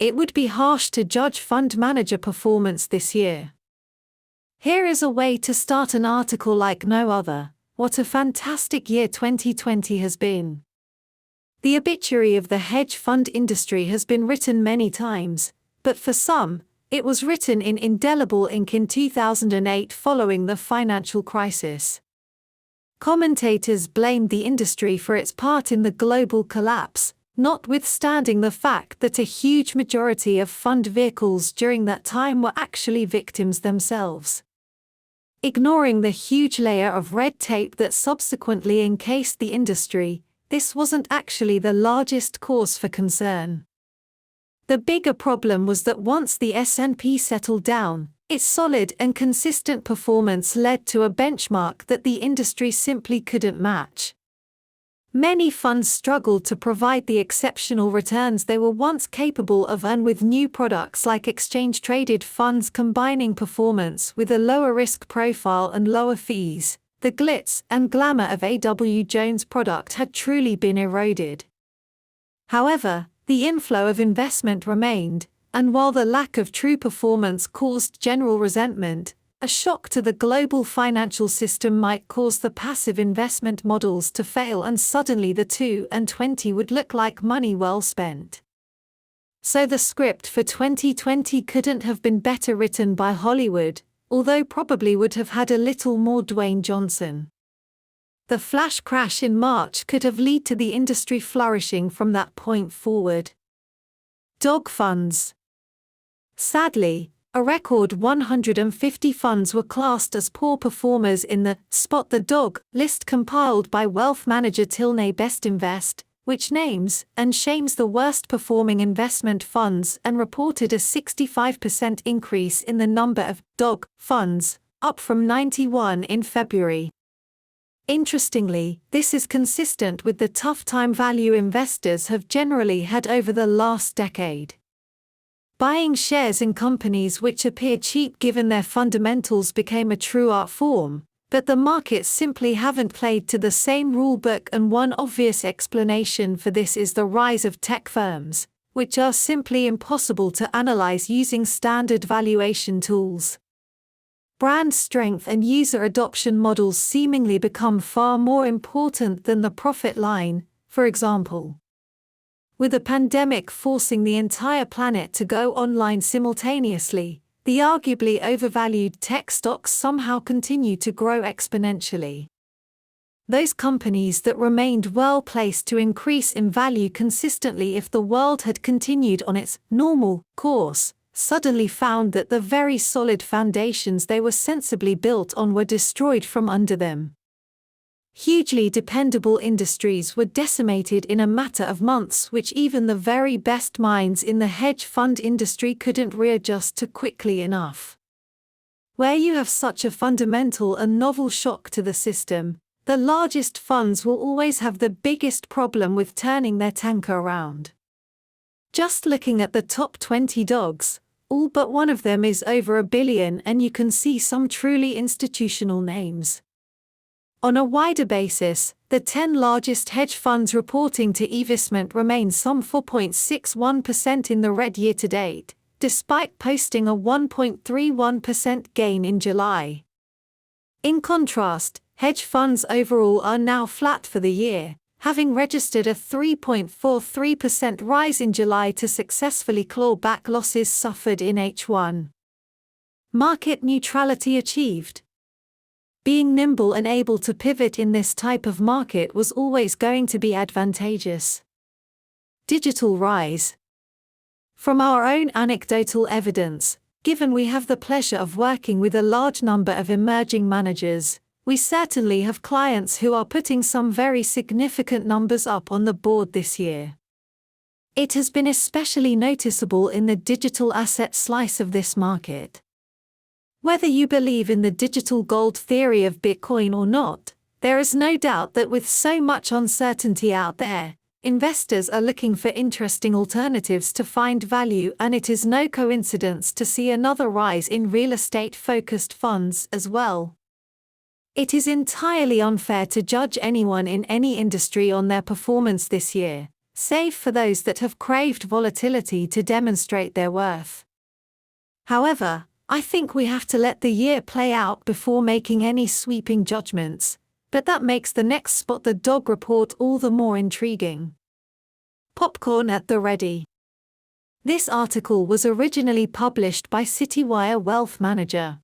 it would be harsh to judge fund manager performance this year. Here is a way to start an article like no other. What a fantastic year 2020 has been. The obituary of the hedge fund industry has been written many times, but for some, it was written in indelible ink in 2008 following the financial crisis. Commentators blamed the industry for its part in the global collapse, notwithstanding the fact that a huge majority of fund vehicles during that time were actually victims themselves. Ignoring the huge layer of red tape that subsequently encased the industry, this wasn't actually the largest cause for concern. The bigger problem was that once the S&P settled down, its solid and consistent performance led to a benchmark that the industry simply couldn't match. Many funds struggled to provide the exceptional returns they were once capable of, and with new products like exchange-traded funds combining performance with a lower risk profile and lower fees, the glitz and glamour of A.W. Jones' product had truly been eroded. However, the inflow of investment remained, and while the lack of true performance caused general resentment, a shock to the global financial system might cause the passive investment models to fail, and suddenly the 2020 would look like money well spent. So the script for 2020 couldn't have been better written by Hollywood, although probably would have had a little more Dwayne Johnson. The flash crash in March could have led to the industry flourishing from that point forward. Dog funds. Sadly, a record 150 funds were classed as poor performers in the Spot the Dog list compiled by wealth manager Tilney Best Invest, which names and shames the worst performing investment funds, and reported a 65% increase in the number of dog funds, up from 91 in February. Interestingly, this is consistent with the tough time value investors have generally had over the last decade. Buying shares in companies which appear cheap given their fundamentals became a true art form, but the markets simply haven't played to the same rulebook, and one obvious explanation for this is the rise of tech firms, which are simply impossible to analyze using standard valuation tools. Brand strength and user adoption models seemingly become far more important than the profit line, for example. With a pandemic forcing the entire planet to go online simultaneously, the arguably overvalued tech stocks somehow continue to grow exponentially. Those companies that remained well placed to increase in value consistently if the world had continued on its normal course, suddenly found that the very solid foundations they were sensibly built on were destroyed from under them. Hugely dependable industries were decimated in a matter of months, which even the very best minds in the hedge fund industry couldn't readjust to quickly enough. Where you have such a fundamental and novel shock to the system, the largest funds will always have the biggest problem with turning their tanker around. Just looking at the top 20 dogs, all but one of them is over $1 billion, and you can see some truly institutional names. On a wider basis, the 10 largest hedge funds reporting to investment remain some 4.61% in the red year-to-date, despite posting a 1.31% gain in July. In contrast, hedge funds overall are now flat for the year, having registered a 3.43% rise in July to successfully claw back losses suffered in H1. Market neutrality achieved. Being nimble and able to pivot in this type of market was always going to be advantageous. Digital rise. From our own anecdotal evidence, given we have the pleasure of working with a large number of emerging managers, we certainly have clients who are putting some very significant numbers up on the board this year. It has been especially noticeable in the digital asset slice of this market. Whether you believe in the digital gold theory of Bitcoin or not, there is no doubt that with so much uncertainty out there, investors are looking for interesting alternatives to find value, and it is no coincidence to see another rise in real estate-focused funds as well. It is entirely unfair to judge anyone in any industry on their performance this year, save for those that have craved volatility to demonstrate their worth. However, I think we have to let the year play out before making any sweeping judgments, but that makes the next Spot the Dog report all the more intriguing. Popcorn at the ready. This article was originally published by CityWire Wealth Manager.